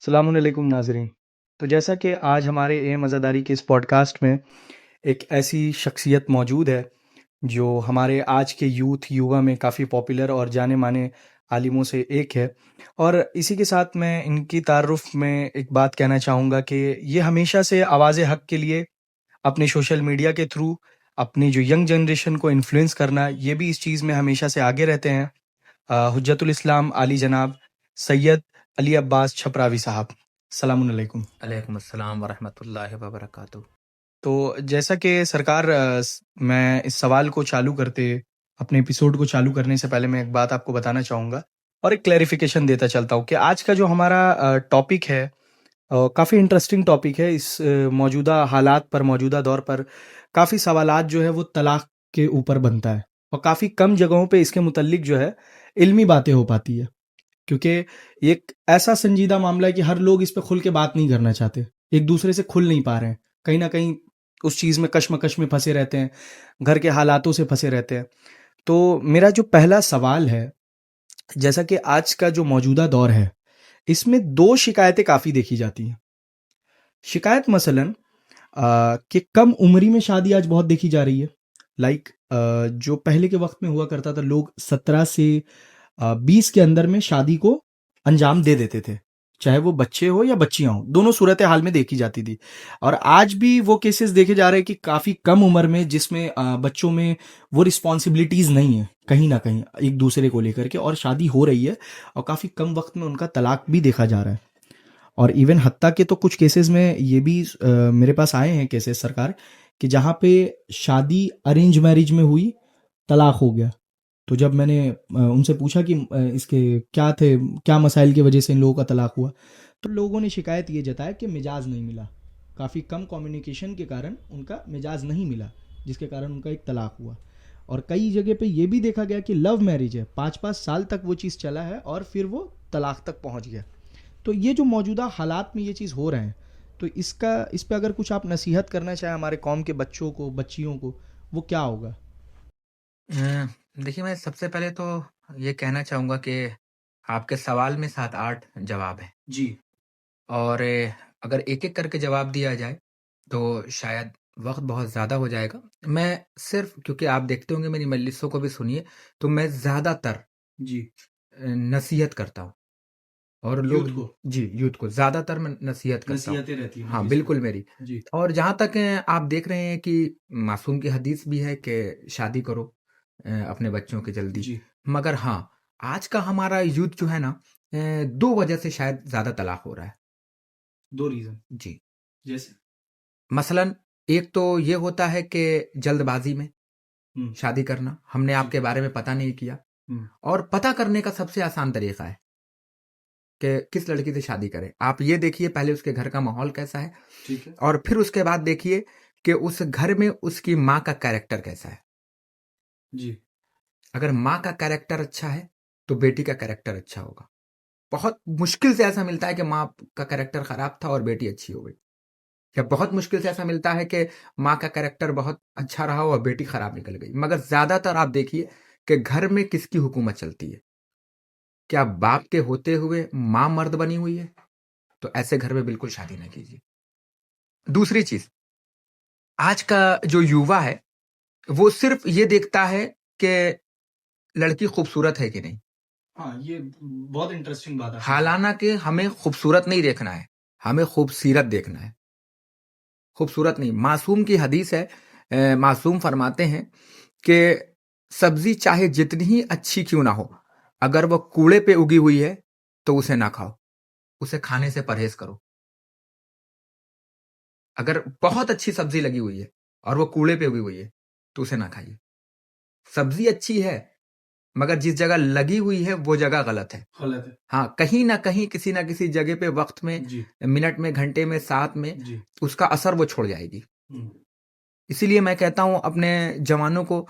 अस्सलामुअलैकुम नाज़रीन। तो जैसा कि आज हमारे ए मज़ादारी के इस पॉडकास्ट में एक ऐसी शख्सियत मौजूद है जो हमारे आज के युवा में काफ़ी पॉपुलर और जाने-माने आलिमों से एक है। और इसी के साथ मैं इनकी तारुफ़ में एक बात कहना चाहूँगा कि ये हमेशा से आवाज़ हक़ के लिए अपने सोशल मीडिया के थ्रू अपनी जो यंग जनरेशन को इन्फ्लुएंस करना, ये भी इस चीज़ में हमेशा से आगे रहते हैं। हुज्जतुल इस्लाम आली जनाब सैयद अली अब्बास छपरावी साहब, सलामुन अलैकुम। अलैकुम अस्सलाम वरहमतुल्लाहि वबरकातुहू। तो जैसा कि सरकार मैं इस सवाल को चालू करते अपने एपिसोड को चालू करने से पहले मैं एक बात आपको बताना चाहूँगा और एक क्लैरिफिकेशन देता चलता हूँ कि आज का जो हमारा टॉपिक है काफ़ी इंटरेस्टिंग टॉपिक है। इस मौजूदा हालात पर, मौजूदा दौर पर काफ़ी सवालात जो है वो तलाक़ के ऊपर बनता है और काफ़ी कम जगहों पे इसके मुतल्लिक जो है इल्मी बातें हो पाती है। क्योंकि ये एक ऐसा संजीदा मामला है कि हर लोग इस पे खुल के बात नहीं करना चाहते, एक दूसरे से खुल नहीं पा रहे हैं, कहीं ना कहीं उस चीज़ में कश्मकश में फंसे रहते हैं, घर के हालातों से फंसे रहते हैं। तो मेरा जो पहला सवाल है, जैसा कि आज का जो मौजूदा दौर है इसमें दो शिकायतें काफ़ी देखी जाती हैं। शिकायत मसलन कि कम उम्री में शादी आज बहुत देखी जा रही है। लाइक जो पहले के वक्त में हुआ करता था, लोग 17 से 20 के अंदर में शादी को अंजाम दे देते थे, चाहे वो बच्चे हो या बच्चियां हो, दोनों सूरत हाल में देखी जाती थी। और आज भी वो केसेस देखे जा रहे हैं कि काफ़ी कम उम्र में जिसमें बच्चों में वो रिस्पॉन्सिबिलिटीज़ नहीं है कहीं ना कहीं एक दूसरे को लेकर के, और शादी हो रही है और काफ़ी कम वक्त में उनका तलाक भी देखा जा रहा है। और इवन हत्ता के तो कुछ केसेस में ये भी मेरे पास आए हैं केसेस सरकार, कि जहाँ पे शादी अरेंज मैरिज में हुई, तलाक हो गया। तो जब मैंने उनसे पूछा कि इसके क्या मसाइल की वजह से इन लोगों का तलाक हुआ, तो लोगों ने शिकायत ये जताया कि मिजाज नहीं मिला, काफ़ी कम कम्युनिकेशन के कारण उनका मिजाज नहीं मिला, जिसके कारण उनका एक तलाक हुआ। और कई जगह पे ये भी देखा गया कि लव मैरिज है, 5-5 साल तक वो चीज़ चला है और फिर वो तलाक तक पहुंच गया। तो ये जो मौजूदा हालात में ये चीज़ हो रहे हैं, तो इस पे अगर कुछ आप नसीहत करना चाहें हमारे कौम के बच्चों को, बच्चियों को, वो क्या होगा? देखिए, मैं सबसे पहले तो ये कहना चाहूँगा कि आपके सवाल में 7-8 जवाब हैं जी। और अगर एक-एक करके जवाब दिया जाए, तो शायद वक़्त बहुत ज़्यादा हो जाएगा। मैं सिर्फ़ क्योंकि आप देखते होंगे मेरी मजलिसों को भी सुनिए, तो मैं ज़्यादातर जी। नसीहत करता हूँ और लोग यूथ को जी, यूथ को ज़्यादातर मैं नसीहत करता हूँ। नसीहतें रहती हैं हाँ, मजलिसों बिल्कुल में। मेरी। जी। और जहाँ तक आप देख रहे हैं कि मासूम की हदीस भी है कि शादी करो अपने बच्चों की जल्दी। जी। मगर हाँ, आज का हमारा यूथ जो है ना 2 वजह से शायद ज़्यादा तलाक हो रहा है। 2 रीज़न जी। जैसे? मसलन एक तो ये होता है कि जल्दबाज़ी में हुँ। शादी करना, हमने जी। आपके बारे में पता नहीं किया। हुँ। और पता करने का सबसे आसान तरीका है कि किस लड़की से शादी करें। आप ये देखिए पहले उसके घर का माहौल कैसा है ठीक है। और फिर उसके बाद देखिए कि उस घर में उसकी माँ का कैरेक्टर कैसा है। जी। अगर माँ का कैरेक्टर अच्छा है, तो बेटी का कैरेक्टर अच्छा होगा। बहुत मुश्किल से ऐसा मिलता है कि माँ का कैरेक्टर खराब था और बेटी अच्छी हो गई। या बहुत मुश्किल से ऐसा मिलता है कि माँ का कैरेक्टर बहुत अच्छा रहा और बेटी खराब निकल गई। मगर ज़्यादातर आप देखिए कि घर में किसकी हुकूमत चलती है। क्या बाप के होते हुए माँ मर्द बनी हुई है? तो ऐसे घर में बिल्कुल शादी ना कीजिए। दूसरी चीज़, आज का जो युवा है, वो सिर्फ़ ये देखता है कि लड़की खूबसूरत है कि नहीं। हाँ, ये बहुत इंटरेस्टिंग बात आपने की। हालाँकि हमें खूबसूरत नहीं देखना है, हमें खूबसीरत देखना है। खूबसूरत नहीं, मासूम की हदीस है मासूम फरमाते हैं कि सब्ज़ी चाहे जितनी ही अच्छी क्यों ना हो, अगर वो कूड़े पे उगी हुई है, तो उसे ना खाओ, उसे खाने से परहेज़ करो। अगर बहुत अच्छी सब्ज़ी लगी हुई है और वो कूड़े पे उगी हुई है, तो उसे ना खाइए। सब्ज़ी अच्छी है, मगर जिस जगह लगी हुई है, वो जगह गलत है। गलत है। हाँ, कहीं न कहीं, किसी न किसी जगह पे, वक़्त में, जी। मिनट में, घंटे में, साथ में, जी। उसका असर वो छोड़ जाएगी। हुँ। इसीलिए मैं कहता हूँ अपने जवानों को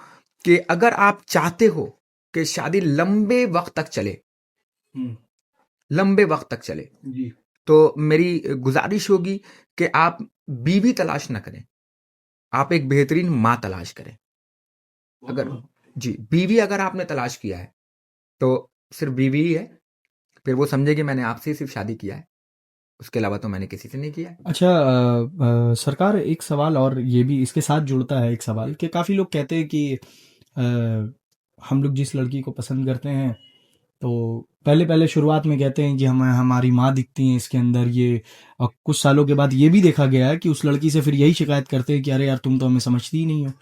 कि अगर आप चाहते हो कि शादी लंबे वक़्त तक चले, हुँ। लंबे वक़्त तक चले, जी। तो मेरी गुज़ारिश होगी कि आप बीवी तलाश ना करें, आप एक बेहतरीन माँ तलाश करें। बहुत अगर बढ़िया। जी, बीवी अगर आपने तलाश किया है, तो सिर्फ़ बीवी ही है, फिर वो समझे कि मैंने आपसे ही सिर्फ़ शादी किया है। उसके अलावा तो मैंने किसी से नहीं किया। अच्छा सरकार, एक सवाल और ये भी इसके साथ जुड़ता है, एक सवाल कि काफ़ी लोग कहते हैं कि अ, हम लोग जिस लड़की को पसंद करते हैं तो पहले पहले शुरुआत में कहते हैं कि हमें हमारी माँ दिखती है इसके अंदर ये, और कुछ सालों के बाद ये भी देखा गया है कि उस लड़की से फिर यही शिकायत करते हैं कि अरे यार तुम तो हमें समझती ही नहीं हो।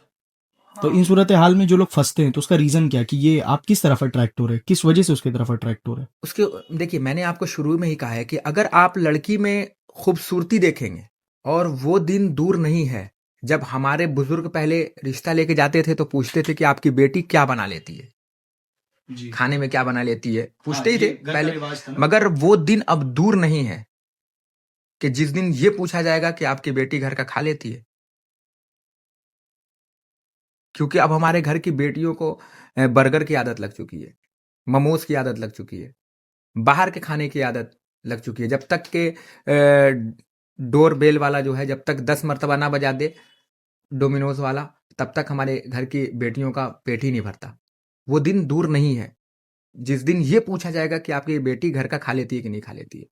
तो इन सूरत हाल में जो लोग फंसते हैं तो उसका रीज़न क्या है कि ये आप किस तरफ अट्रैक्ट हो रहे हैं, किस वजह से उसकी तरफ अट्रैक्ट हो रहे हैं? उसके देखिए, मैंने आपको शुरू में ही कहा है कि अगर आप लड़की में खूबसूरती देखेंगे और वो दिन दूर नहीं है जब हमारे बुजुर्ग पहले रिश्ता लेके जाते थे तो पूछते थे कि आपकी बेटी क्या बना लेती है, जी। खाने में क्या बना लेती है, हाँ, पूछते ही ये थे घर का पहले। रिवाज था ना। मगर वो दिन अब दूर नहीं है कि जिस दिन ये पूछा जाएगा कि आपकी बेटी घर का खा लेती है, क्योंकि अब हमारे घर की बेटियों को बर्गर की आदत लग चुकी है, मोमोज की आदत लग चुकी है, बाहर के खाने की आदत लग चुकी है। जब तक के डोर बेल वाला जो है, जब तक 10 मर्तबा ना बजा दे डोमिनोज वाला, तब तक हमारे घर की बेटियों का पेट ही नहीं भरता। वो दिन दूर नहीं है जिस दिन ये पूछा जाएगा कि आपकी बेटी घर का खा लेती है कि नहीं खा लेती है।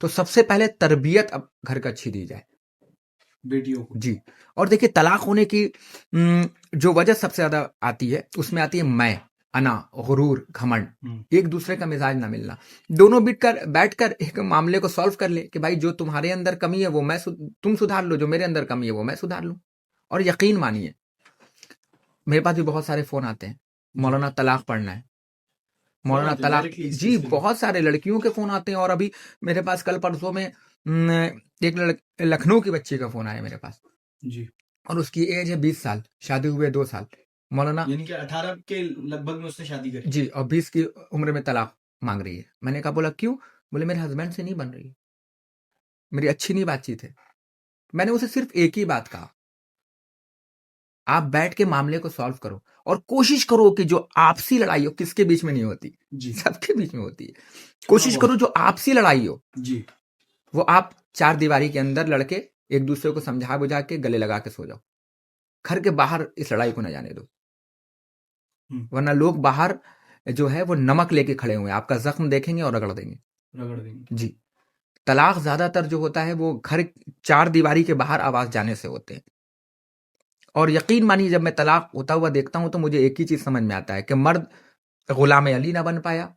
तो सबसे पहले तरबियत अब घर का अच्छी दी जाए बेटियों को। जी। और देखिए, तलाक होने की जो वजह सबसे ज्यादा आती है उसमें आती है मैं, अना, गुरूर, घमंड, एक दूसरे का मिजाज ना मिलना। दोनों बैठकर एक मामले को सॉल्व कर ले कि भाई जो तुम्हारे अंदर कमी है वो तुम सुधार लो, जो मेरे अंदर कमी है वो मैं सुधार लूं। और यकीन मानिए, मेरे पास भी बहुत सारे फोन आते हैं, मौलाना तलाक पढ़ना है, मौलाना तलाक जी। बहुत सारे लड़कियों के फोन आते हैं। और अभी मेरे पास कल परसों में एक लखनऊ की बच्ची का फोन आया मेरे पास जी। और उसकी एज है 20 साल, शादी हुए 2 साल, मौलाना यानी कि 18 के लगभग में उसने शादी करी जी, और 20 की उम्र में तलाक मांग रही है। मैंने कहा, बोला क्यों? बोले मेरे हस्बैंड से नहीं बन रही, मेरी अच्छी नहीं बातचीत है। मैंने उसे सिर्फ एक ही बात कहा, आप बैठ के मामले को सॉल्व करो और कोशिश करो कि जो आपसी लड़ाई हो, किसके बीच में नहीं होती जी। सबके बीच में होती है। कोशिश करो जो आपसी लड़ाई हो जी। वो आप 4 दीवारी के अंदर लड़के एक दूसरे को समझा बुझा के गले लगा के सो जाओ। घर के बाहर इस लड़ाई को न जाने दो, वरना लोग बाहर जो है वो नमक लेके खड़े हुए हैं, आपका जख्म देखेंगे और रगड़ देंगे जी। तलाक ज्यादातर जो होता है वो घर 4 दीवारी के बाहर आवाज जाने से होते हैं। और यकीन मानिए, जब मैं तलाक होता हुआ देखता हूं तो मुझे एक ही चीज समझ में आता है कि मर्द गुलाम अली ना बन पाया,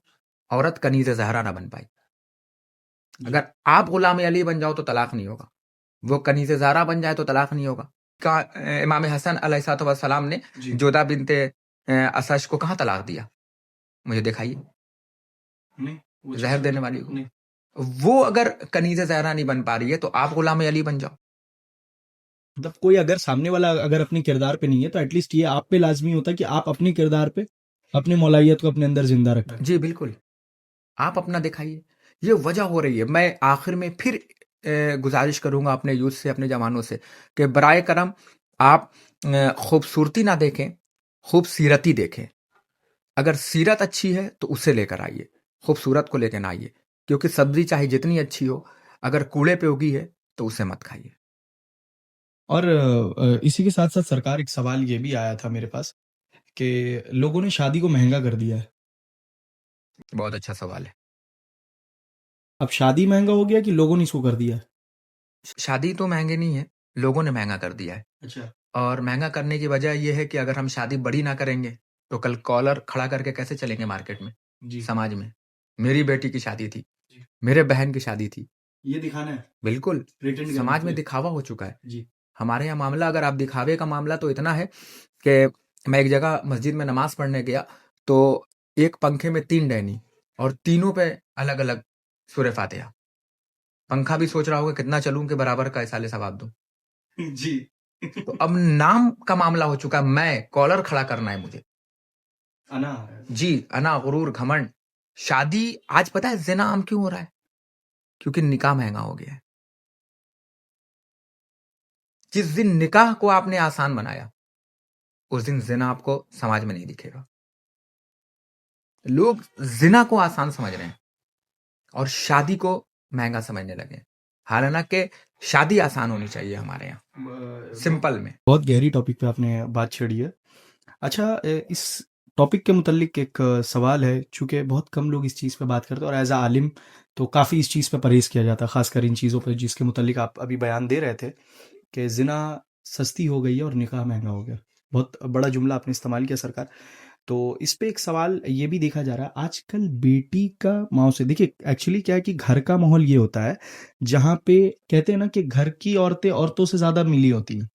औरत कनीज जहरा ना बन पाई। अगर आप गुलाम अली बन जाओ तो तलाक नहीं होगा, वो कनीज जहरा बन जाए तो तलाक नहीं होगा। इमाम हसन अलैहिस्सलाम ने जोधा बिनते असश को कहाँ तलाक दिया? मुझे दिखाइए, जहर देने वाली को। वो अगर कनीज जहरा नहीं बन पा रही है तो आप गुलाम अली बन जाओ। मतलब कोई अगर सामने वाला अगर अपने किरदार पे नहीं है तो एटलीस्ट ये आप पे लाजमी होता है कि आप अपने किरदार पे अपनी मौलाइयत को अपने अंदर जिंदा रखें। जी बिल्कुल, आप अपना दिखाइए। ये वजह हो रही है। मैं आखिर में फिर गुजारिश करूंगा अपने यूथ से, अपने जवानों से कि बराए करम आप खूबसूरती ना देखें, खूबसीरती देखें। अगर सीरत अच्छी है तो उसे लेकर आइए, खूबसूरत को लेकर ना आइए। क्योंकि सब्जी चाहे जितनी अच्छी हो, अगर कूड़े पे उगी है तो उसे मत खाइए। और इसी के साथ साथ सरकार, एक सवाल ये भी आया था मेरे पास कि लोगों ने शादी को महंगा कर दिया है। बहुत अच्छा सवाल है। अब शादी महंगा हो गया कि लोगों ने इसको कर दिया है? शादी तो महंगे नहीं है, लोगों ने महंगा कर दिया है। अच्छा। और महंगा करने की वजह यह है कि अगर हम शादी बड़ी ना करेंगे तो कल कॉलर खड़ा करके कैसे चलेंगे मार्केट में, जी। समाज में? मेरी बेटी की शादी थी, जी। मेरे बहन की शादी थी, ये दिखाना है, बिल्कुल प्रेटेंड करना समाज में है। दिखावा हो चुका है। जी। हमारे यहाँ मामला, अगर आप दिखावे का मामला, तो इतना है कि मैं एक जगह मस्जिद में नमाज पढ़ने गया तो एक पंखे में 3 डैनी और तीनों पे अलग अलग सूरह फातिहा। पंखा भी सोच रहा होगा कितना चलूं कि बराबर का इसाले सवाब दूं। जी। तो अब नाम का मामला हो चुका है, मैं कॉलर खड़ा करना है मुझे अना जी। अना, गुरूर, घमंड। शादी आज पता है जिना आम क्यों हो रहा है? क्योंकि निकाह महंगा हो गया है। जिस दिन निकाह को आपने आसान बनाया उस दिन जिना आपको समाज में नहीं दिखेगा। लोग जिना को आसान समझ रहे हैं और शादी को महंगा समझने लगे। हालांकि शादी आसान होनी चाहिए हमारे यहाँ, सिंपल में। बहुत गहरी टॉपिक पे आपने बात छेड़ी है। अच्छा, इस टॉपिक के मुतल्लिक एक सवाल है, चूँकि बहुत कम लोग इस चीज़ पे बात करते हैं और एज़ अ आलिम तो काफ़ी इस चीज़ पे परहेज़ किया जाता है, ख़ासकर इन चीज़ों पे जिसके मुतल्लिक आप अभी बयान दे रहे थे कि ज़िना सस्ती हो गई है और निकाह महँगा हो गया। बहुत बड़ा जुमला आपने इस्तेमाल किया सरकार। तो इस पे एक सवाल ये भी देखा जा रहा है आजकल बेटी का माँ से देखिए एक्चुअली क्या है कि घर का माहौल ये होता है जहाँ पे कहते हैं ना कि घर की औरतें औरतों से ज़्यादा मिली होती हैं।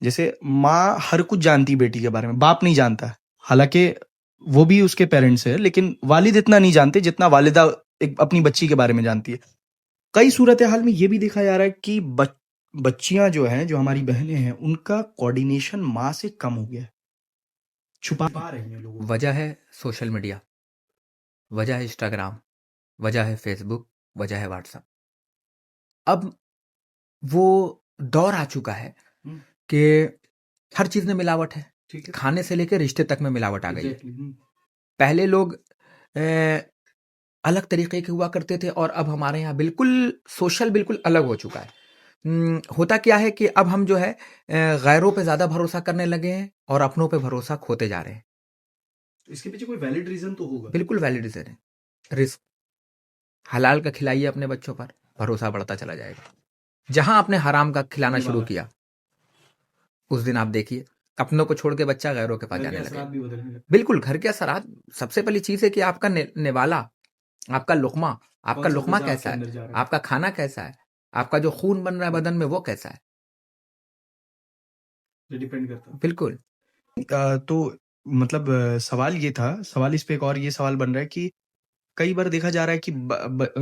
जैसे माँ हर कुछ जानती बेटी के बारे में, बाप नहीं जानता। हालाँकि वो भी उसके पेरेंट्स है, लेकिन वालिद इतना नहीं जानते जितना वालिदा एक अपनी बच्ची के बारे में जानती है। कई सूरत-ए-हाल में ये भी देखा जा रहा है कि बच्चियाँ जो हैं, जो हमारी बहनें हैं, उनका कोऑर्डिनेशन माँ से कम हो गया है। छुपा रही हैं लोगों को। वजह है सोशल मीडिया, वजह है इंस्टाग्राम, वजह है फेसबुक, वजह है व्हाट्सएप। अब वो दौर आ चुका है हुँ, कि हर चीज़ में मिलावट है। ठीक है। खाने से लेके रिश्ते तक में मिलावट आ गई है। एग्ज़ैक्टली पहले लोग अलग तरीके के हुआ करते थे और अब हमारे यहाँ बिल्कुल सोशल बिल्कुल अलग हो चुका है। होता क्या है कि अब हम जो है गैरों पे ज़्यादा भरोसा करने लगे हैं और अपनों पे भरोसा खोते जा रहे हैं। इसके पीछे कोई वैलिड रीज़न तो होगा। बिल्कुल वैलिड रीज़न है। रिस्क हलाल का खिलाइए अपने बच्चों पर, भरोसा बढ़ता चला जाएगा। जहाँ आपने हराम का खिलाना शुरू निभाना। किया, उस दिन आप देखिए अपनों को छोड़ के बच्चा गैरों के पास घर के जाने असरात लगेगा। भी बदलने लगे। बिल्कुल, घर के असरात सबसे पहली चीज़ है कि आपका निवाला, आपका लुक़मा, आपका कौन-सा लुक़मा ग़िज़ा आपके कैसा है? अंदर जा रहा है। आपका खाना कैसा है? आपका जो खून बन रहा है बदन में वो कैसा है? ये डिपेंड करता है। बिल्कुल। तो मतलब सवाल ये था, सवाल इस पे एक और ये सवाल बन रहा है कि कई बार देखा जा रहा है कि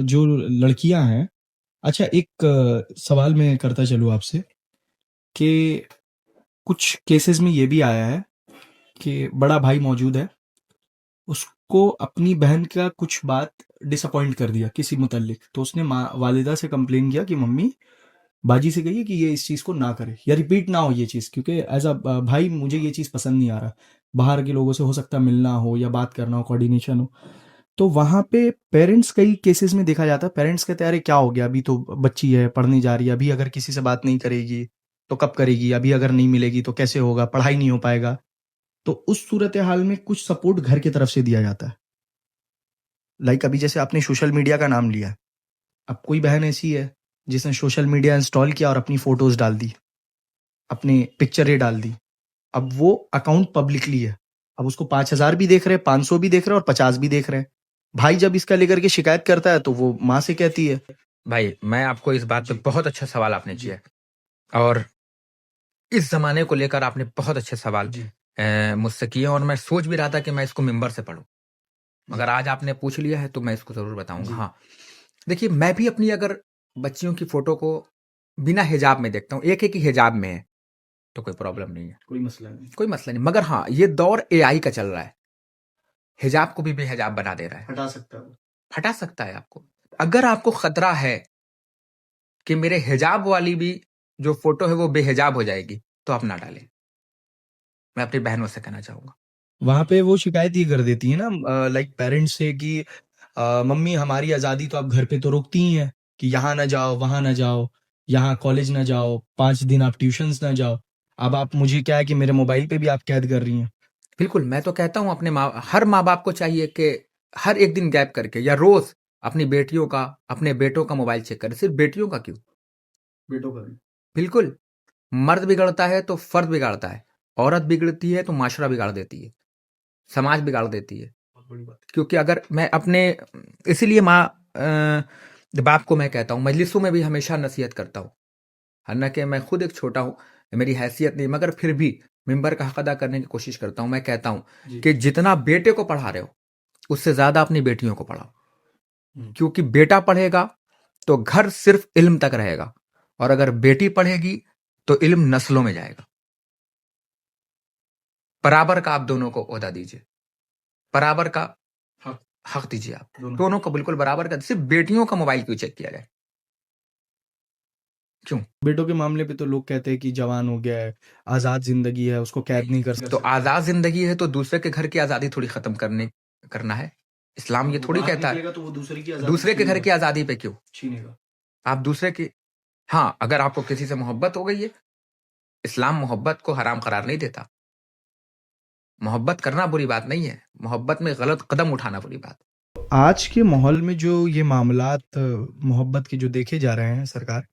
जो लड़कियां हैं, अच्छा एक सवाल मैं करता चलूँ आपसे कि कुछ केसेस में ये भी आया है कि बड़ा भाई मौजूद है, उसको अपनी बहन का कुछ बात डिसअपॉइंट कर दिया किसी मुतल्लिक, तो उसने माँ वालिदा से कंप्लेन किया कि मम्मी बाजी से कहिए कि ये इस चीज़ को ना करे या रिपीट ना हो ये चीज़, क्योंकि एज अ भाई मुझे ये चीज़ पसंद नहीं आ रहा। बाहर के लोगों से हो सकता है मिलना हो या बात करना हो, कोऑर्डिनेशन हो। तो वहाँ पे पेरेंट्स कई केसेस में देखा जाता है, पेरेंट्स कहते हैं अरे क्या हो गया, अभी तो बच्ची है, पढ़ने जा रही है, अभी अगर किसी से बात नहीं करेगी तो कब करेगी, अभी अगर नहीं मिलेगी तो कैसे होगा, पढ़ाई नहीं हो पाएगा। तो उस सूरत हाल में कुछ सपोर्ट घर की तरफ से दिया जाता है। लाइक अभी जैसे आपने सोशल मीडिया का नाम लिया, अब कोई बहन ऐसी है जिसने सोशल मीडिया इंस्टॉल किया और अपनी फोटोज डाल दी, अपनी पिक्चरें डाल दी। अब वो अकाउंट पब्लिकली है। अब उसको 5,000 भी देख रहे हैं, 500 भी देख रहे हैं और 50 भी देख रहे हैं। भाई जब इसका लेकर के शिकायत करता है तो वो माँ से कहती है। भाई, मैं आपको इस बात पे जी। बहुत अच्छा सवाल आपने जी। किया है और इस ज़माने को लेकर आपने बहुत अच्छे सवाल जी। मुझसे किए और मैं सोच भी रहा था कि मैं इसको मिंबर से पढ़ूँ। जी। मगर आज आपने पूछ लिया है तो मैं इसको ज़रूर बताऊँगा। जी। हाँ, देखिए मैं भी अपनी अगर बच्चियों की फ़ोटो को बिना हिजाब में देखता हूँ, एक है कि हिजाब में है, तो कोई प्रॉब्लम नहीं है, कोई मसला नहीं। कोई मसला नहीं। मगर हाँ, ये दौर एआई का चल रहा है। हिजाब को भी बेहिजाब बना दे रहा है। हटा सकता है वो। हटा सकता है आपको। अगर आपको खतरा है कि मेरे हिजाब वाली भी जो फ़ोटो है वो बेहिजाब हो जाएगी, तो आप ना डालें। मैं अपनी बहनों से कहना चाहूँगा। वहाँ पे वो शिकायत ये कर देती है ना लाइक पेरेंट्स से कि मम्मी हमारी आज़ादी तो आप घर पे तो रोकती ही हैं कि यहाँ ना जाओ, वहाँ ना जाओ, यहाँ कॉलेज ना जाओ, 5 दिन आप ट्यूशन्स ना जाओ। अब आप मुझे क्या है कि मेरे मोबाइल पे भी आप कैद कर रही हैं। बिल्कुल, मैं तो कहता हूँ हर माँ-बाप को चाहिए कि हर 1 दिन गैप करके या रोज़ अपनी बेटियों का, अपने बेटों का मोबाइल चेक करें। सिर्फ़ बेटियों का क्यों? बेटों का भी। बिल्कुल, मर्द बिगड़ता है तो फ़र्द बिगाड़ता है। औरत बिगड़ती है तो माशरा बिगाड़ देती है, समाज बिगाड़ देती है। बहुत बड़ी बात है। क्योंकि अगर मैं अपने इसीलिए बाप को मैं कहता हूँ, मजलिसों में भी हमेशा नसीहत करता हूँ। हालाँकि मैं खुद एक छोटा हूँ, मेरी हैसियत नहीं, मगर फिर भी मिंबर का हक़ अदा करने की कोशिश करता हूँ। मैं कहता हूँ जी। कि जितना बेटे को पढ़ा रहे हो, उससे ज़्यादा अपनी बेटियों को पढ़ाओ। हुँ। क्योंकि बेटा पढ़ेगा तो घर सिर्फ़ इल्म तक रहेगा और अगर बेटी पढ़ेगी तो इल्म नस्लों में जाएगा। बराबर का आप दोनों को ओहदा दीजिए, बराबर का हक हक़ दीजिए आप। दोनों। दोनों को बिल्कुल बराबर का, सिर्फ़ बेटियों का मोबाइल क्यों चेक किया जाए? क्यों? बेटों के मामले पे तो लोग कहते हैं कि जवान हो गया है, आज़ाद ज़िंदगी है, उसको कैद नहीं कर तो सकते। आज़ाद ज़िंदगी है तो दूसरे के घर की आज़ादी थोड़ी ख़त्म करना है। इस्लाम ये वो थोड़ी बाहर कहता है, निकलेगा तो वो दूसरे की आज़ादी दूसरे के घर की छीनेगा। आज़ादी पे क्यों? छीनेगा। आप दूसरे की हाँ, अगर आपको किसी से मोहब्बत हो गई है, इस्लाम मोहब्बत को हराम करार नहीं देता। मोहब्बत करना बुरी बात नहीं है, मोहब्बत में गलत कदम उठाना बुरी बात। आज के माहौल में जो ये मामलात मोहब्बत के जो देखे जा रहे हैं सरकार,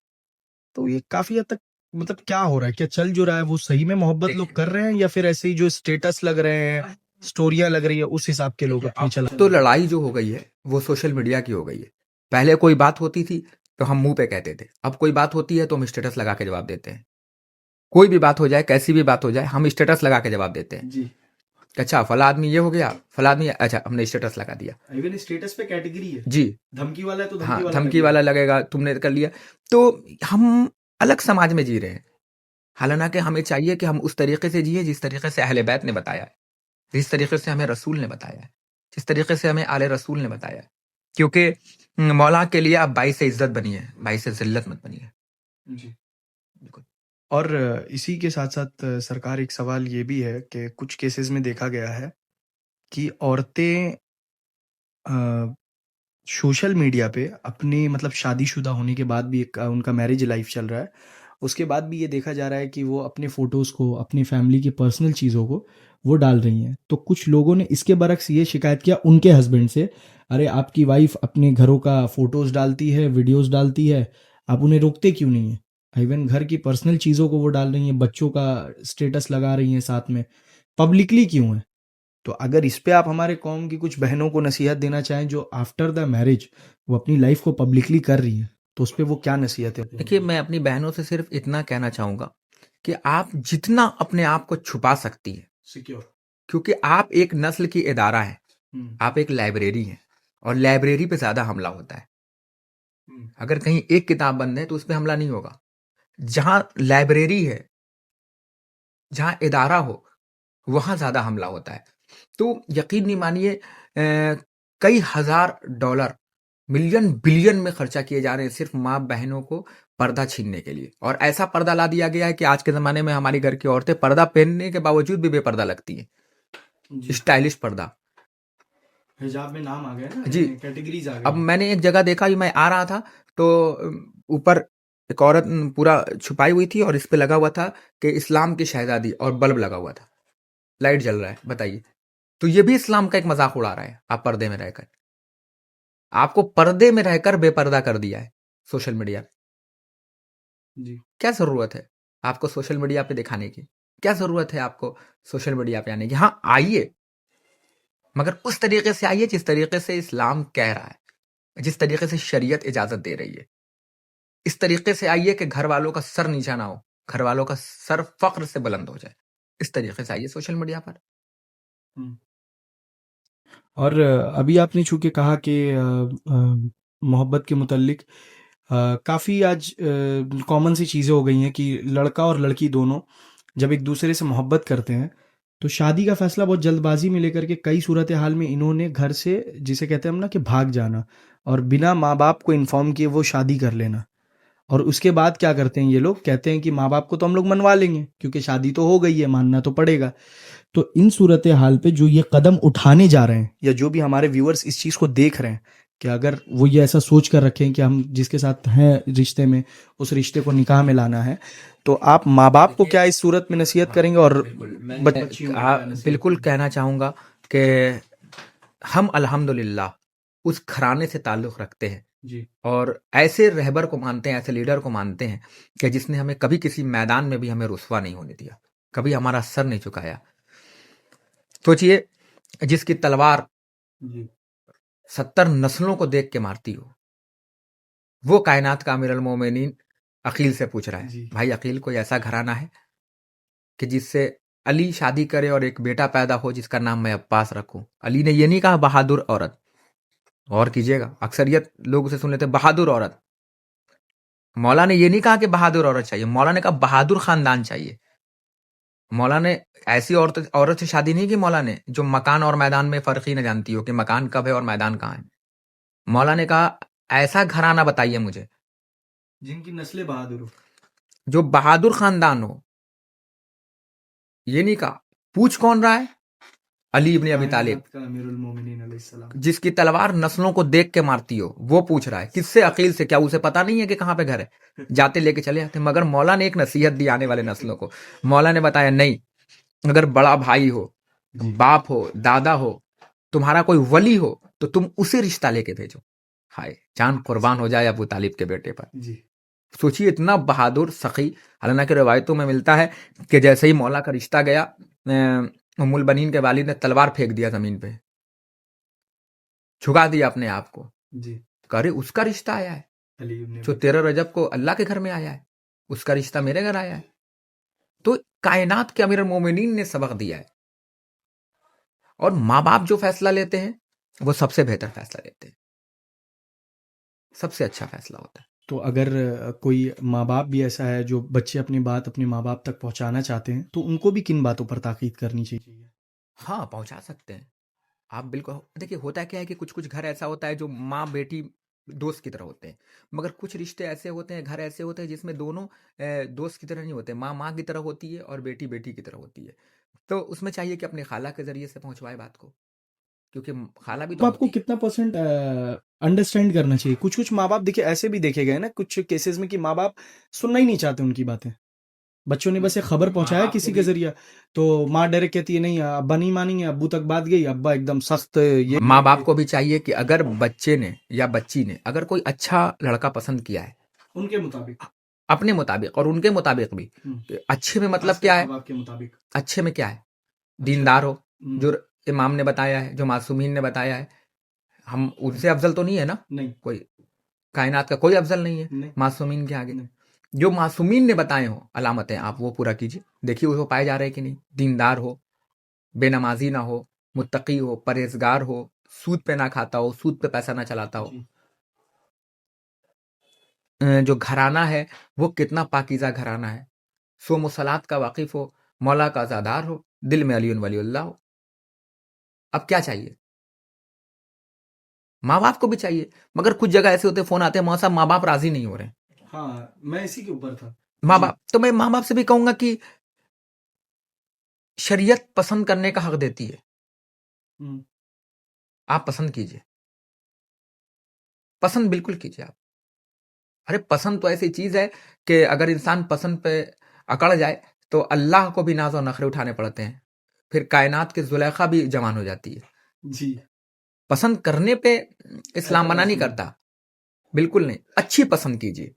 तो ये काफी हद तक मतलब क्या हो रहा है, क्या चल जो रहा है वो सही में मोहब्बत लोग कर रहे हैं या फिर ऐसे ही जो स्टेटस लग रहे हैं, स्टोरियां लग रही है, उस हिसाब के लोग अपनी चला। तो लड़ाई जो हो गई है वो सोशल मीडिया की हो गई है। पहले कोई बात होती थी तो हम मुंह पे कहते थे, अब कोई बात होती है तो हम स्टेटस लगा के जवाब देते हैं। कोई भी बात हो जाए, कैसी भी बात हो जाए, हम स्टेटस लगा के जवाब देते हैं। जी, अच्छा फला आदमी ये हो गया, फला आदमी, अच्छा हमने स्टेटस लगा दिया। इवन स्टेटस पे कैटेगरी है, जी धमकी वाला है तो हाँ, धमकी धमकी वाला लगेगा, तुमने कर लिया। तो हम अलग समाज में जी रहे हैं। हालांकि हमें चाहिए कि हम उस तरीके से जिए जिस तरीके से अहले बैत ने बताया है, जिस तरीके से हमें रसूल ने बताया है, जिस तरीके से हमें आले रसूल ने बताया है। क्योंकि मौला के लिए आप बाई से इज्जत बनिए, बाई से जिल्लत मत बनिए। जी। बिल्कुल। और इसी के साथ साथ सरकार एक सवाल ये भी है कि कुछ केसेस में देखा गया है कि औरतें सोशल मीडिया पे अपने मतलब शादीशुदा होने के बाद भी एक उनका मैरिज लाइफ चल रहा है, उसके बाद भी ये देखा जा रहा है कि वो अपने फ़ोटोज़ को, अपनी फैमिली की पर्सनल चीज़ों को वो डाल रही हैं। तो कुछ लोगों ने इसके बरक्स ये शिकायत किया उनके हस्बैंड से, अरे आपकी वाइफ अपने घरों का फ़ोटोज़ डालती है, वीडियोज़ डालती है, आप उन्हें रोकते क्यों नहीं हैं? इवन घर की पर्सनल चीज़ों को वो डाल रही हैं, बच्चों का स्टेटस लगा रही हैं साथ में, पब्लिकली क्यों है? तो अगर इस पे आप हमारे कौम की कुछ बहनों को नसीहत देना चाहें जो आफ्टर द मैरिज वो अपनी लाइफ को पब्लिकली कर रही हैं, तो उस पे वो क्या नसीहत है? देखिए, मैं अपनी बहनों से सिर्फ इतना कहना चाहूंगा कि आप जितना अपने आप को छुपा सकती है, सिक्योर, क्योंकि आप एक नस्ल की इदारा है, आप एक लाइब्रेरी हैं और लाइब्रेरी पे ज्यादा हमला होता है। अगर कहीं एक किताब बंद है तो उस पर हमला नहीं होगा। जहां लाइब्रेरी है, जहां इदारा हो, वहां ज्यादा हमला होता है। तो यकीन नहीं मानिए, कई हजार डॉलर, मिलियन बिलियन में खर्चा किए जा रहे हैं सिर्फ माँ बहनों को पर्दा छीनने के लिए। और ऐसा पर्दा ला दिया गया है कि आज के जमाने में हमारी घर की औरतें पर्दा पहनने के बावजूद भी बेपर्दा लगती हैं, स्टाइलिश पर्दा। हिजाब में नाम आ गया ना, जी, कैटेगरीज आ अब गई। मैंने एक जगह देखा, मैं आ रहा था तो ऊपर एक औरत पूरा छुपाई हुई थी और इस पे लगा हुआ था कि इस्लाम की शहजादी, और बल्ब लगा हुआ था, लाइट जल रहा है। बताइए, तो ये भी इस्लाम का एक मजाक उड़ा रहा है। आप पर्दे में रहकर, आपको पर्दे में रहकर बेपर्दा कर दिया है सोशल मीडिया। जी, क्या जरूरत है आपको सोशल मीडिया पे दिखाने की? क्या जरूरत है आपको सोशल मीडिया पे आने की? हाँ आइए, मगर उस तरीके से आइए जिस तरीके से इस्लाम कह रहा है, जिस तरीके से शरीयत इजाजत दे रही है। इस तरीके से आइए कि घर वालों का सर नीचा ना हो, घर वालों का सर फक्र से बुलंद हो जाए। इस तरीके से आइए सोशल मीडिया पर। और अभी आपने चूंकि कहा कि मोहब्बत के मुतल्लिक काफ़ी आज कॉमन सी चीज़ें हो गई हैं कि लड़का और लड़की दोनों जब एक दूसरे से मोहब्बत करते हैं तो शादी का फैसला बहुत जल्दबाजी में लेकर के कई सूरत हाल में इन्होंने घर से, जिसे कहते हैं हम ना, कि भाग जाना और बिना माँ बाप को इन्फॉर्म किए वो शादी कर लेना। और उसके बाद क्या करते हैं ये लोग, कहते हैं कि माँ बाप को तो हम लोग मनवा लेंगे क्योंकि शादी तो हो गई है, मानना तो पड़ेगा। तो इन सूरत हाल पे जो ये कदम उठाने जा रहे हैं या जो भी हमारे व्यूअर्स इस चीज़ को देख रहे हैं कि अगर वो ये ऐसा सोच कर रखें कि हम जिसके साथ हैं रिश्ते में, उस रिश्ते को निकाह में लाना है, तो आप माँ बाप को क्या इस सूरत में नसीहत करेंगे? और बच्चियों को क्या नसीहत बिल्कुल करेंगे? कहना चाहूंगा कि हम अल्हम्दुलिल्लाह उस घराने से ताल्लुक़ रखते हैं जी, और ऐसे रहबर को मानते हैं, ऐसे लीडर को मानते हैं कि जिसने हमें कभी किसी मैदान में भी हमें रुस्वा नहीं होने दिया, कभी हमारा सर नहीं झुकाया। सोचिए, जिसकी तलवार जी, 70 नस्लों को देख के मारती हो, वो कायनात का अमीरुल मोमिनीन अकील से पूछ रहा है, जी। भाई अकील, कोई ऐसा घराना है कि जिससे अली शादी करे और एक बेटा पैदा हो जिसका नाम मैं अब्बास रखूं? अली ने ये नहीं कहा बहादुर औरत, और कीजिएगा, अक्सरियत लोग उसे सुन लेते बहादुर औरत। मौला ने ये नहीं कहा कि बहादुर औरत चाहिए, मौला ने कहा बहादुर खानदान चाहिए। मौला ने ऐसी औरत से शादी नहीं की, मौला ने, जो मकान और मैदान में फर्क ही न जानती हो कि मकान कब है और मैदान कहाँ है। मौला ने कहा ऐसा घराना बताइए मुझे जिनकी नस्लें बहादुर हो। जो बहादुर खानदान हो। ये नहीं कहा। पूछ कौन रहा है? अली इब्ने अबी तालिब, कायनात का अमीरुल मोमिनीन अलैहिस्सलाम। जिसकी तलवार नस्लों को देख के मारती हो, वो पूछ रहा है। किससे? अकील से। क्या उसे पता नहीं है कि कहाँ पे घर है? जाते लेके चले आते। मगर मौला ने एक नसीहत दी आने वाले नस्लों को। मौला ने बताया नहीं, अगर बड़ा भाई हो जी बाप हो, दादा हो, तुम्हारा कोई वली हो, तो तुम उसे रिश्ता लेके भेजो। हाय, जान कुर्बान हो जाए अबू तालिब के बेटे पर। जी सोचिए, इतना बहादुर सखी। हालांकि रिवायतों में मिलता है कि जैसे ही मौला का रिश्ता गया, उम्मुल बनीन के वालिद ने तलवार फेंक दिया जमीन पे, झुका दिया अपने आप को। जी करे उसका रिश्ता आया है, अली इब्न जो अबी 13 रजब को अल्लाह के घर में आया है, उसका रिश्ता मेरे घर आया है। तो कायनात के अमीर मोमिनीन ने सबक दिया है। और माँ बाप जो फैसला लेते हैं, वो सबसे बेहतर फैसला लेते हैं, सबसे अच्छा फैसला होता है। तो अगर कोई माँ बाप भी ऐसा है जो बच्चे अपनी बात अपने माँ बाप तक पहुंचाना चाहते हैं, तो उनको भी किन बातों पर ताकीद करनी चाहिए? हाँ, पहुंचा सकते हैं आप, बिल्कुल। देखिए, होता क्या है कि कुछ कुछ घर ऐसा होता है जो माँ बेटी दोस्त की तरह होते हैं, मगर कुछ रिश्ते ऐसे होते हैं, घर ऐसे होते हैं जिसमें दोनों दोस्त की तरह नहीं होते। माँ माँ की तरह होती है और बेटी बेटी की तरह होती है। तो उसमें चाहिए कि अपनी खाला के जरिए से पहुंचवाए बात को, क्योंकि खाला भी तो बाप को होती है। कितना परसेंट अंडरस्टैंड करना चाहिए? कुछ कुछ माँ बाप देखिए ऐसे भी देखे गए ना कुछ केसेस में कि माँ बाप सुनना ही नहीं चाहते उनकी बातें। बच्चों ने बस एक खबर माँ पहुंचाया बाप को किसी के भी जरिए, तो माँ डायरेक्ट कहती है नहीं अब्बा नहीं मानेंगे, अब्बू तक बात गई, अब्बा एकदम सख्त ये माँ बाप को भी चाहिए कि अगर बच्चे ने या बच्ची ने अगर कोई अच्छा लड़का पसंद किया है उनके मुताबिक। अपने मुताबिक और उनके मुताबिक भी, तो अच्छे में मतलब खासकर क्या माँ है? बाप के मुताबिक। अच्छे में क्या है? अच्छा। दीनदार हो, हम्म, जो इमाम ने बताया है, जो मासूमीन ने बताया है। हम उनसे अफजल तो नहीं है ना, नहीं कोई कायनात का कोई अफजल नहीं है नहीं मासूमीन के आगे। नहीं। जो मासूमीन ने बताए हो अलामतें, आप वो पूरा कीजिए, देखिए वो पाए जा रहे हैं कि नहीं। दीनदार हो, बेनमाजी ना हो, मुत्तकी हो, परहेजगार हो, सूद पे ना खाता हो, सूद पे पैसा ना चलाता हो। जी जो घराना है वो कितना पाकीज़ा घराना है, सोम व सलात का वाकिफ़ हो, मौला का अज़ादार हो, दिल में अली वलीउल्लाह हो। अब क्या चाहिए? माँ बाप को भी चाहिए, मगर कुछ जगह ऐसे होते हैं, फ़ोन आते हैं, मौसा माँ बाप राज़ी नहीं हो रहे हैं। हाँ, मैं इसी के ऊपर था। माँ जी बाप तो मैं माँ बाप से भी कहूंगा कि शरीयत पसंद करने का हक देती है, हम्म, आप पसंद कीजिए, पसंद बिल्कुल कीजिए आप। अरे पसंद तो ऐसी चीज है कि अगर इंसान पसंद पे अकड़ जाए तो अल्लाह को भी नाज और नखरे उठाने पड़ते हैं, फिर कायनात की जुलेखा भी जवान हो जाती है। जी पसंद करने पे इस्लाम मना ऐतराज नहीं नहीं। करता, बिल्कुल नहीं। अच्छी पसंद कीजिए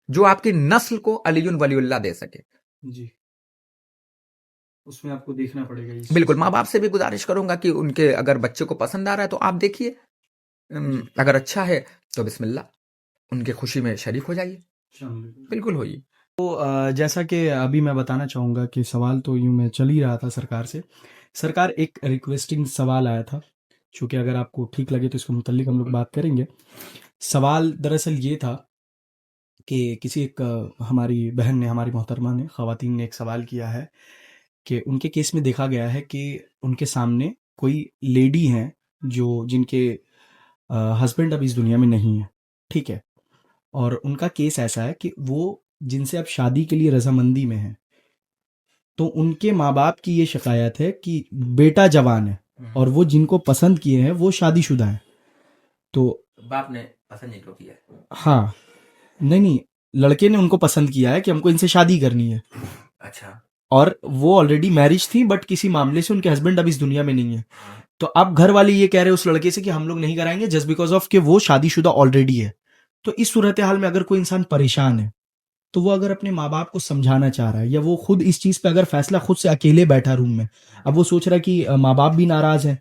जो आपकी नस्ल को अलीयुन वलीउल्लाह दे सके। जी उसमें आपको देखना पड़ेगा इस चीज बिल्कुल, को। माँ बाप से भी गुजारिश करूंगा कि उनके अगर बच्चे को पसंद आ रहा है तो आप देखिए, जी अगर अच्छा है तो बिस्मिल्लाह, उनके खुशी में शरीक हो जाइए, शामिल। बिल्कुल होइए। तो जैसा कि अभी मैं बताना चाहूँगा कि सवाल तो यूँ मैं चल ही रहा था सरकार से। सरकार एक रिक्वेस्टिंग सवाल आया था, चूँकि अगर आपको ठीक लगे तो इसके मुतल्लिक हम लोग बात करेंगे। सवाल दरअसल ये था कि किसी एक हमारी बहन ने, हमारी मोहतरमा ने, ख़वातीन ने एक सवाल किया है कि उनके केस में देखा गया है कि उनके सामने कोई लेडी हैं जो जिनके हस्बैंड अब इस दुनिया में नहीं है, ठीक है? और उनका केस ऐसा है कि वो जिनसे अब शादी के लिए रजामंदी में है, तो उनके माँ बाप की ये शिकायत है कि बेटा जवान है और वो जिनको पसंद किए हैं वो शादीशुदा है। तो बाप ने पसंद नहीं क्यों किया है? हाँ, नहीं नहीं, लड़के ने उनको पसंद किया है कि हमको इनसे शादी करनी है, अच्छा। और वो ऑलरेडी मैरिज थी, बट किसी मामले से उनके हस्बैंड अब इस दुनिया में नहीं है। हाँ। तो अब घर वाले ये कह रहे हैं उस लड़के से कि हम लोग नहीं कराएंगे जस्ट बिकॉज ऑफ कि वो शादीशुदा ऑलरेडी है। तो इस सूरत हाल में अगर कोई इंसान परेशान है, तो वो अगर अपने माँ बाप को समझाना चाह रहा है, या वो खुद इस चीज़ पे अगर फैसला खुद से अकेले बैठा रूम में, अब वो सोच रहा है कि माँ बाप भी नाराज हैं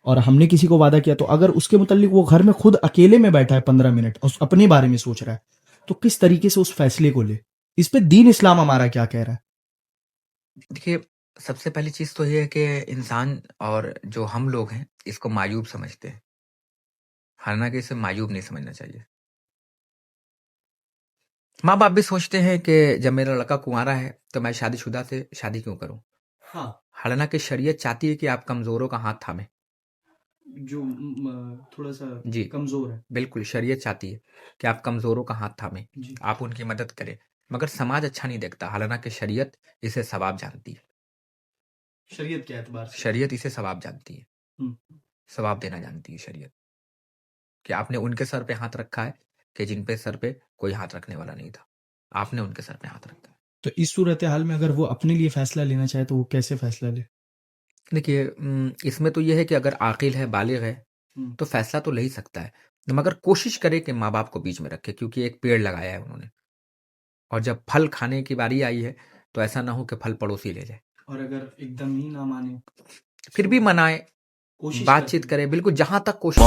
और हमने किसी को वादा किया, तो अगर उसके मुतालिक वो घर में खुद अकेले में बैठा है 15 मिनट और अपने बारे में सोच रहा है, तो किस तरीके से उस फैसले को ले? इस पे दीन इस्लाम हमारा क्या कह रहा है? देखिए, सबसे पहली चीज़ तो ये है कि इंसान और जो हम लोग हैं, इसको मायूब समझते हैं। हालाँकि इसे मायूब नहीं समझना चाहिए। माँ-बाप भी सोचते हैं कि जब मेरा लड़का कुँवारा है, तो मैं शादीशुदा से शादी क्यों करूँ? हाँ, हालाँकि शरीयत चाहती है कि आप कमज़ोरों का हाथ थामें। जो थोड़ा सा जी, कमजोर है। बिल्कुल शरीयत चाहती है कि आप कमज़ोरों का हाथ थामें, जी आप उनकी मदद करें। मगर समाज अच्छा नहीं देखता, हालाँकि शरीयत इसे सवाब जानती है। शरीयत के एतबार से। शरीयत इसे सवाब जानती है, हम्म, सवाब देना जानती है शरीयत, कि आपने उनके सर पे हाथ रखा है कि जिन पे सर पे कोई हाथ रखने वाला नहीं था। आपने उनके सर पे हाथ रखा है। तो इस सूरत हाल में अगर वो अपने लिए फैसला लेना चाहे तो वो कैसे फैसला ले? देखिए इसमें तो ये है कि अगर आकिल है, बालिग है, हम्म, तो फैसला तो ले ही सकता है, मगर कोशिश करे कि माँ बाप को बीच में रखे, क्योंकि एक पेड़ लगाया है उन्होंने, और जब फल खाने की बारी आई है तो ऐसा ना हो कि फल पड़ोसी ले जाए। और अगर एकदम ही ना माने फिर तो भी मनाए, कोशिश बातचीत करते करे, बिल्कुल जहां तक कोशिश